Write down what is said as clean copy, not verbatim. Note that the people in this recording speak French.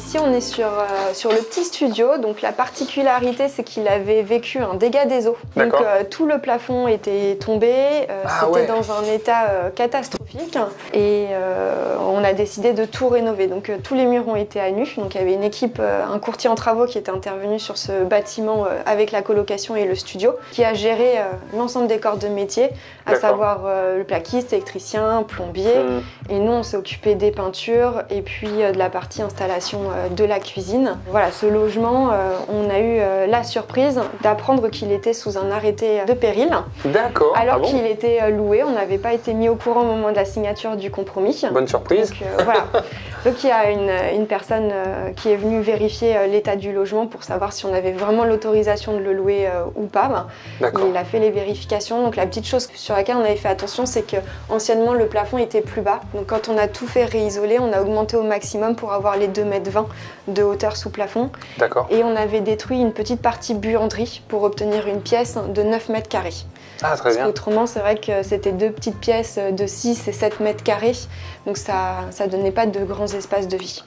ici, on est sur le petit studio. Donc la particularité, c'est qu'il avait vécu un dégât des eaux. Donc tout le plafond était tombé. C'était dans un état catastrophique. Et on a décidé de tout rénover. Donc tous les murs ont été à nu. Donc il y avait une équipe, un courtier en travaux qui était intervenu sur ce bâtiment avec la colocation et le studio, qui a géré l'ensemble des corps de métier, à savoir le plaquiste, électricien, plombier. Et nous, on s'est occupé des peintures et puis de la partie installation de la cuisine. Voilà, ce logement, on a eu la surprise d'apprendre qu'il était sous un arrêté de péril. D'accord. Alors qu'il était loué, on n'avait pas été mis au courant au moment de la signature du compromis. Bonne surprise. Donc, voilà. Donc il y a une personne qui est venue vérifier l'état du logement pour savoir si on avait vraiment l'autorisation de le louer ou pas. Il a fait les vérifications. Donc la petite chose sur laquelle on avait fait attention, c'est que anciennement le plafond était plus bas. Donc quand on a tout fait réisoler, on a augmenté au maximum pour avoir les 2,20 m de hauteur sous plafond. D'accord. Et on avait détruit une petite partie buanderie pour obtenir une pièce de 9 mètres carrés. Ah, très bien. Autrement, c'est vrai que c'était 2 petites pièces de 6 et 7 mètres carrés. Donc ça donnait pas de grands espaces de vie.